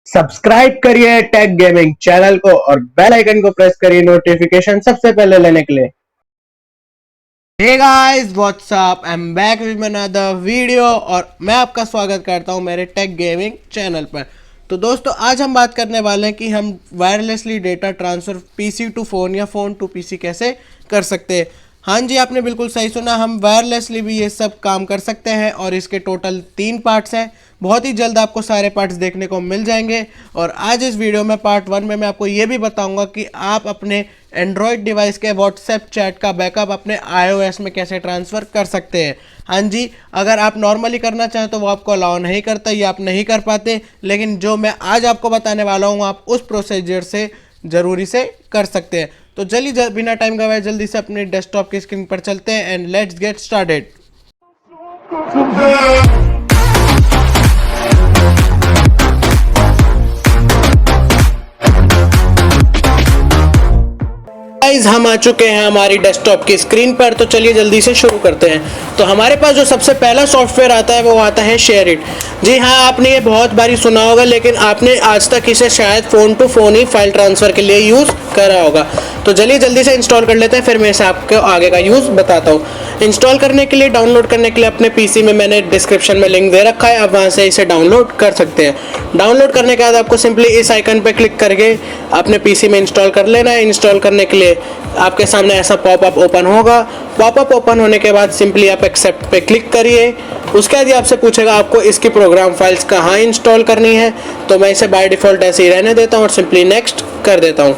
Subscribe करिए take gaming channel को और बेल आइकन को प्रेस करिए नोटिफिकेशन सबसे पहले लेने के लिए। Hey guys what's up, I am back with another video और मैं आपका स्वागत करता हूं मेरे टेक गेमिंग चैनल पर। तो दोस्तों, आज हम बात करने वाले हैं कि हम wirelessly data transfer PC to phone या फ़ोन टू पीसी कैसे कर सकते हैं। हाँ जी, आपने बिल्कुल सही सुना, हम वायरलेसली भी ये सब काम कर सकते हैं और इसके टोटल 3 पार्ट्स हैं। बहुत ही जल्द आपको सारे पार्ट्स देखने को मिल जाएंगे और आज इस वीडियो में पार्ट 1 में मैं आपको ये भी बताऊंगा कि आप अपने एंड्रॉयड डिवाइस के व्हाट्सएप चैट का बैकअप अपने iOS में कैसे ट्रांसफ़र कर सकते हैं। हाँ जी, अगर आप नॉर्मली करना चाहें तो वो आपको अलाउ नहीं करता या आप नहीं कर पाते, लेकिन जो मैं आज आपको बताने वाला हूँ आप उस प्रोसीजर से ज़रूरी से कर सकते हैं। तो चलिए बिना टाइम गवाए जल्दी से अपने डेस्कटॉप की स्क्रीन पर चलते हैं and let's get started. Guys, हम आ चुके हैं हमारी डेस्कटॉप की स्क्रीन पर, तो चलिए जल्दी से शुरू करते हैं। तो हमारे पास जो सबसे पहला सॉफ्टवेयर आता है वो आता है शेयरिट। जी हाँ, आपने ये बहुत बारी सुना होगा, लेकिन आपने आज तक इसे शायद फ़ोन टू फ़ोन ही फाइल ट्रांसफ़र के लिए यूज़ करा होगा। तो चलिए जल्दी से इंस्टॉल कर लेते हैं, फिर मैं इसे आपको आगे का यूज़ बताता हूँ। इंस्टॉल करने के लिए, डाउनलोड करने के लिए अपने पीसी में मैंने डिस्क्रिप्शन में लिंक दे रखा है, आप वहाँ से इसे डाउनलोड कर सकते हैं। डाउनलोड करने के बाद आपको सिंपली इस आइकन पर क्लिक करके अपने पीसी में इंस्टॉल कर लेना है। इंस्टॉल करने के लिए आपके सामने ऐसा पॉपअप ओपन होगा। पॉपअप ओपन होने के बाद सिंपली आप एक्सेप्ट पे क्लिक करिए। उसके बाद ये आपसे पूछेगा आपको इसकी प्रोग्राम फाइल्स कहाँ इंस्टॉल करनी है, तो मैं इसे बाय डिफ़ॉल्ट ऐसे ही रहने देता हूँ और सिंपली नेक्स्ट कर देता हूँ।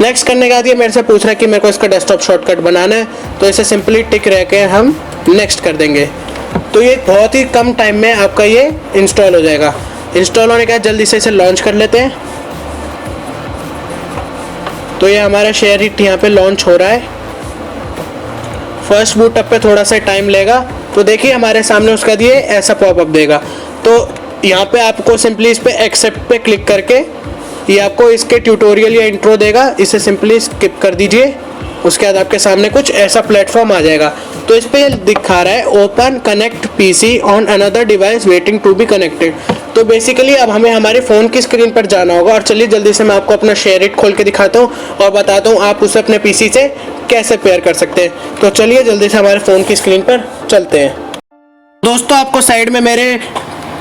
नेक्स्ट करने के बाद ये मेरे से पूछ रहा है कि मेरे को इसका डेस्कटॉप शॉर्टकट बनाना है, तो इसे सिंपली टिक रह के हम नेक्स्ट कर देंगे। तो ये बहुत ही कम टाइम में आपका ये इंस्टॉल हो जाएगा। इंस्टॉल होने के बाद जल्दी से इसे लॉन्च कर लेते हैं। तो ये हमारा शेयरिट यहाँ पे लॉन्च हो रहा है। फर्स्ट बूटअप पे थोड़ा सा टाइम लेगा, तो देखिए हमारे सामने उसका दिए ऐसा पॉपअप देगा। तो यहाँ पे आपको सिंपली इस पे एक्सेप्ट पे क्लिक करके ये आपको इसके ट्यूटोरियल या इंट्रो देगा, इसे सिंपली स्किप कर दीजिए। उसके बाद आपके सामने कुछ ऐसा प्लेटफॉर्म आ जाएगा। तो इस पे दिखा रहा है open connect PC on another device waiting to be connected. तो बेसिकली अब हमें हमारे फ़ोन की स्क्रीन पर जाना होगा और चलिए जल्दी से मैं आपको अपना शेयरिट खोल के दिखाता हूँ और बताता हूँ आप उसे अपने पीसी से कैसे पेयर कर सकते हैं। तो चलिए जल्दी से हमारे फ़ोन की स्क्रीन पर चलते हैं। दोस्तों, आपको साइड में मेरे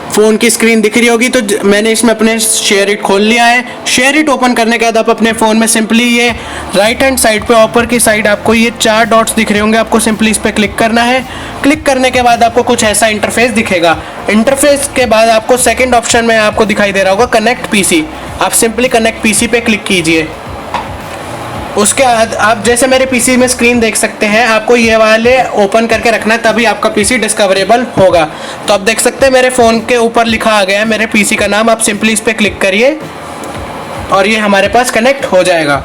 फ़ोन की स्क्रीन दिख रही होगी, तो मैंने इसमें अपने शेयरिट खोल लिया है। शेयरिट ओपन करने के बाद आप अपने फ़ोन में सिंपली ये राइट हैंड साइड पे ऊपर की साइड आपको ये 4 डॉट्स दिख रहे होंगे, आपको सिंपली इस पर क्लिक करना है। क्लिक करने के बाद आपको कुछ ऐसा इंटरफेस दिखेगा। इंटरफेस के बाद आपको सेकंड ऑप्शन में आपको दिखाई दे रहा होगा कनेक्ट पीसी। आप सिंपली कनेक्ट पीसी पे क्लिक कीजिए। उसके बाद आप जैसे मेरे पीसी में स्क्रीन देख सकते हैं, आपको ये वाले ओपन करके रखना है, तभी आपका पीसी डिस्कवरेबल होगा। तो आप देख सकते हैं मेरे फ़ोन के ऊपर लिखा आ गया है मेरे पीसी का नाम। आप सिंपली इस पर क्लिक करिए और ये हमारे पास कनेक्ट हो जाएगा।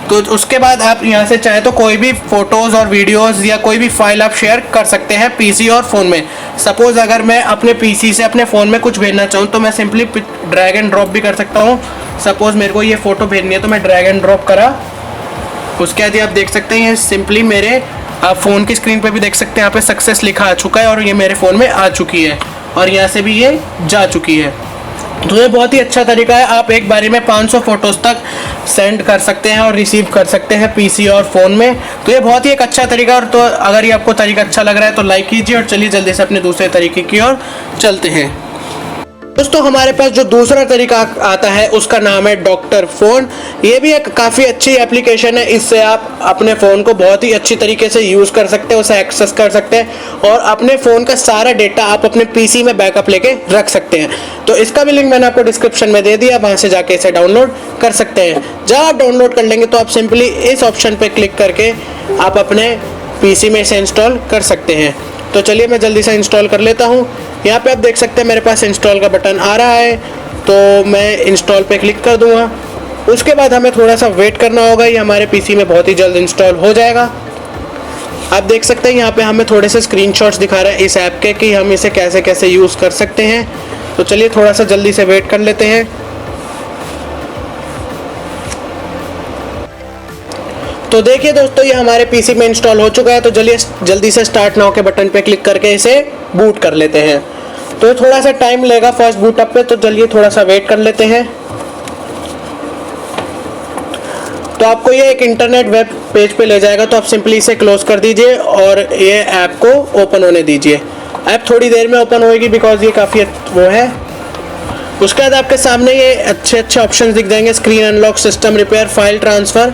तो उसके बाद आप यहाँ से चाहे तो कोई भी फ़ोटोज़ और वीडियोज़ या कोई भी फाइल आप शेयर कर सकते हैं पीसी और फ़ोन में। सपोज़ अगर मैं अपने पीसी से अपने फ़ोन में कुछ भेजना चाहूँ तो मैं सिंपली ड्रैग एंड ड्रॉप भी कर सकता हूँ। सपोज़ मेरे को ये फ़ोटो भेजनी है तो मैं ड्रैग एंड ड्रॉप करा। उसके बाद आप देख सकते हैं ये सिंपली मेरे आप फ़ोन की स्क्रीन पे भी देख सकते हैं यहाँ पे सक्सेस लिखा आ चुका है और ये मेरे फ़ोन में आ चुकी है और यहाँ से भी ये जा चुकी है। तो ये बहुत ही अच्छा तरीका है, आप एक बारी में 500 फ़ोटोज़ तक सेंड कर सकते हैं और रिसीव कर सकते हैं पीसी और फ़ोन में। तो ये बहुत ही एक अच्छा तरीका। और तो अगर ये आपको तरीका अच्छा लग रहा है तो लाइक कीजिए और चलिए जल्दी से अपने दूसरे तरीके की ओर चलते हैं। दोस्तों, हमारे पास जो दूसरा तरीका आता है उसका नाम है डॉक्टर फ़ोन। ये भी एक काफ़ी अच्छी एप्लीकेशन है, इससे आप अपने फ़ोन को बहुत ही अच्छी तरीके से यूज़ कर सकते हैं, उसे एक्सेस कर सकते हैं और अपने फ़ोन का सारा डेटा आप अपने पीसी में बैकअप लेके रख सकते हैं। तो इसका भी लिंक मैंने आपको डिस्क्रिप्शन में दे दिया, वहाँ से जाके इसे डाउनलोड कर सकते हैं। जब आप डाउनलोड कर लेंगे तो आप सिंपली इस ऑप्शन पर क्लिक करके आप अपने पीसी में इसे इंस्टॉल कर सकते हैं। तो चलिए मैं जल्दी से इंस्टॉल कर लेता हूँ। यहाँ पे आप देख सकते हैं मेरे पास इंस्टॉल का बटन आ रहा है, तो मैं इंस्टॉल पे क्लिक कर दूँगा। उसके बाद हमें थोड़ा सा वेट करना होगा, ये हमारे पीसी में बहुत ही जल्द इंस्टॉल हो जाएगा। आप देख सकते हैं यहाँ पे हमें थोड़े से स्क्रीनशॉट्स दिखा रहे हैं इस ऐप के कि हम इसे कैसे कैसे यूज़ कर सकते हैं। तो चलिए थोड़ा सा जल्दी से वेट कर लेते हैं। तो देखिए दोस्तों, ये हमारे पीसी में इंस्टॉल हो चुका है। तो चलिए जल्दी से स्टार्ट नाउ के बटन पे क्लिक करके इसे बूट कर लेते हैं। तो थोड़ा सा टाइम लेगा फर्स्ट बूटअप पे, तो चलिए थोड़ा सा वेट कर लेते हैं। तो आपको ये एक इंटरनेट वेब पेज पे ले जाएगा, तो आप सिंपली इसे क्लोज कर दीजिए और ये ऐप को ओपन होने दीजिए। ऐप थोड़ी देर में ओपन होएगी बिकॉज ये काफ़ी वो है। उसके बाद आपके सामने ये अच्छे अच्छे ऑप्शंस दिख जाएंगे, screen unlock, system repair, file transfer.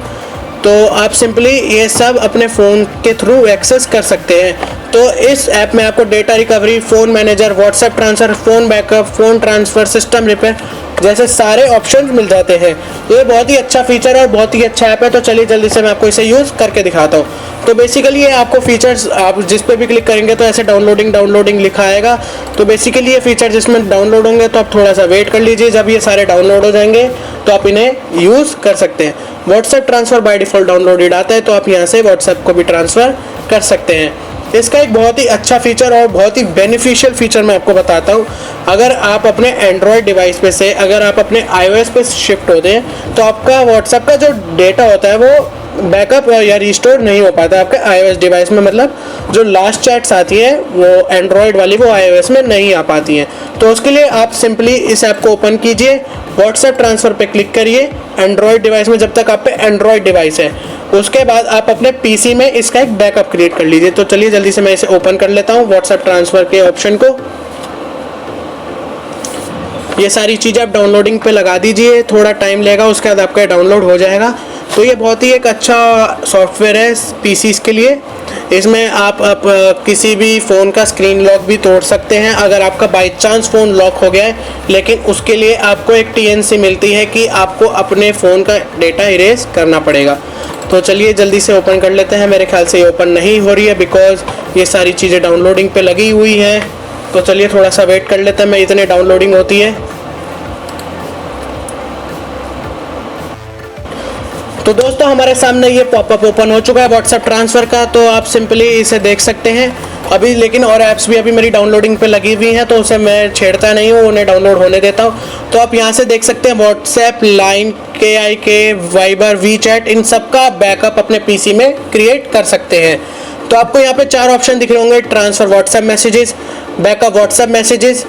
तो आप सिंपली ये सब अपने फ़ोन के थ्रू एक्सेस कर सकते हैं। तो इस ऐप में आपको data recovery, phone manager, WhatsApp transfer, phone backup, phone transfer, system repair जैसे सारे ऑप्शंस मिल जाते हैं। तो ये बहुत ही अच्छा फीचर है और बहुत ही अच्छा ऐप है। तो चलिए जल्दी से मैं आपको इसे यूज़ करके दिखाता हूँ। तो बेसिकली ये आपको फीचर्स, आप जिस पे भी क्लिक करेंगे तो ऐसे डाउनलोडिंग लिखा आएगा। तो बेसिकली ये फीचर जिसमें डाउनलोड होंगे, तो आप थोड़ा सा वेट कर लीजिए। जब ये सारे डाउनलोड हो जाएंगे तो आप इन्हें यूज़ कर सकते हैं। WhatsApp transfer by default downloaded आता है, तो आप यहाँ से व्हाट्सएप को भी ट्रांसफ़र कर सकते हैं। इसका एक बहुत ही अच्छा फीचर और बहुत ही बेनिफिशियल फीचर मैं आपको बताता हूँ। अगर आप अपने एंड्रॉयड डिवाइस पे से अगर आप अपने iOS पे शिफ्ट होते हैं, तो आपका व्हाट्सएप का जो डेटा होता है वो बैकअप या रिस्टोर नहीं हो पाता आपके iOS डिवाइस में। मतलब जो लास्ट चैट्स आती हैं वो एंड्रॉयड वाली, वो iOS में नहीं आ पाती हैं। तो उसके लिए आप सिंपली इस ऐप को ओपन कीजिए, व्हाट्सएप ट्रांसफ़र पे क्लिक करिए एंड्रॉयड डिवाइस में, जब तक आप पे एंड्रॉयड डिवाइस है। उसके बाद आप अपने पीसी में इसका एक बैकअप क्रिएट कर लीजिए। तो चलिए जल्दी से मैं इसे ओपन कर लेता हूँ, व्हाट्सएप ट्रांसफ़र के ऑप्शन को। ये सारी चीज़ें आप डाउनलोडिंग पे लगा दीजिए, थोड़ा टाइम लेगा, उसके बाद आपका डाउनलोड हो जाएगा। तो ये बहुत ही एक अच्छा सॉफ्टवेयर है पीसीस के लिए। इसमें आप किसी भी फ़ोन का स्क्रीन लॉक भी तोड़ सकते हैं। अगर आपका बाई चांस फ़ोन लॉक हो गया है, लेकिन उसके लिए आपको एक टीएनसी मिलती है कि आपको अपने फ़ोन का डेटा इरेज करना पड़ेगा। तो चलिए जल्दी से ओपन कर लेते हैं। मेरे ख्याल से ये ओपन नहीं हो रही है बिकॉज ये सारी चीज़ें डाउनलोडिंग पे लगी हुई हैं। तो चलिए थोड़ा सा वेट कर लेते हैं, मैं इतने डाउनलोडिंग होती है। तो दोस्तों हमारे सामने ये पॉपअप ओपन हो चुका है व्हाट्सएप ट्रांसफ़र का। तो आप सिंपली इसे देख सकते हैं अभी, लेकिन और ऐप्स भी अभी मेरी डाउनलोडिंग पे लगी हुई हैं, तो उसे मैं छेड़ता नहीं हूँ, उन्हें डाउनलोड होने देता हूँ। तो आप यहाँ से देख सकते हैं WhatsApp, line, KIK, Viber, WeChat, इन सब का बैकअप अपने पीसी में क्रिएट कर सकते हैं। तो आपको यहाँ पे 4 ऑप्शन दिख रहे होंगे, transfer WhatsApp messages, backup WhatsApp messages,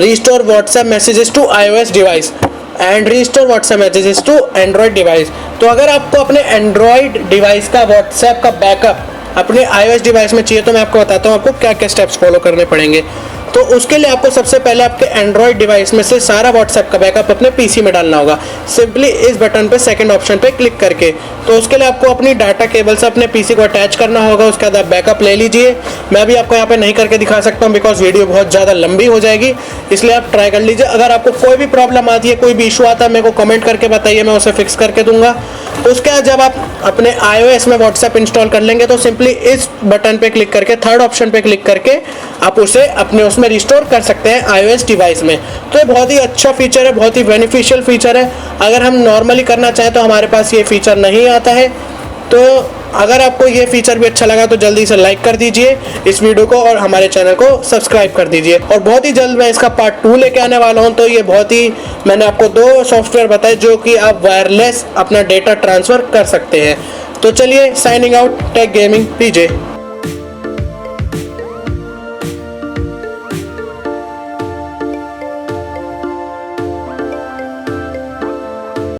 restore WhatsApp messages to iOS device and restore WhatsApp messages to Android device. तो अगर आपको अपने एंड्रॉयड डिवाइस का व्हाट्सएप का बैकअप अपने iOS डिवाइस में चाहिए, तो मैं आपको बताता हूँ आपको क्या क्या स्टेप्स फॉलो करने पड़ेंगे। तो उसके लिए आपको सबसे पहले आपके एंड्रॉयड डिवाइस में से सारा व्हाट्सएप का बैकअप अपने पीसी में डालना होगा, सिंपली इस बटन पे सेकंड ऑप्शन पे क्लिक करके। तो उसके लिए आपको अपनी डाटा केबल से अपने पीसी को अटैच करना होगा। उसके बाद आप बैकअप ले लीजिए। मैं भी आपको यहाँ पे नहीं करके दिखा सकता हूँ बिकॉज वीडियो बहुत ज़्यादा लंबी हो जाएगी, इसलिए आप ट्राई कर लीजिए। अगर आपको कोई भी प्रॉब्लम आती है, कोई भी इशू आता है, मेरे को कमेंट करके बताइए, मैं उसे फिक्स करके दूंगा। उसके बाद जब आप अपने iOS में व्हाट्सएप इंस्टॉल कर लेंगे, तो सिंपली इस बटन पे क्लिक करके थर्ड ऑप्शन पे क्लिक करके आप उसे अपने उसमें रिस्टोर कर सकते हैं iOS डिवाइस में। तो ये बहुत ही अच्छा फीचर है, बहुत ही बेनिफिशियल फीचर है। अगर हम नॉर्मली करना चाहें तो हमारे पास ये फीचर नहीं आता है। तो अगर आपको ये फीचर भी अच्छा लगा तो जल्दी से लाइक कर दीजिए इस वीडियो को और हमारे चैनल को सब्सक्राइब कर दीजिए। और बहुत ही जल्द मैं इसका पार्ट 2 लेके आने वाला हूँ। तो ये बहुत ही, मैंने आपको 2 सॉफ्टवेयर बताए जो कि आप वायरलेस अपना डेटा ट्रांसफ़र कर सकते हैं। तो चलिए, signing out, tech gaming PJ।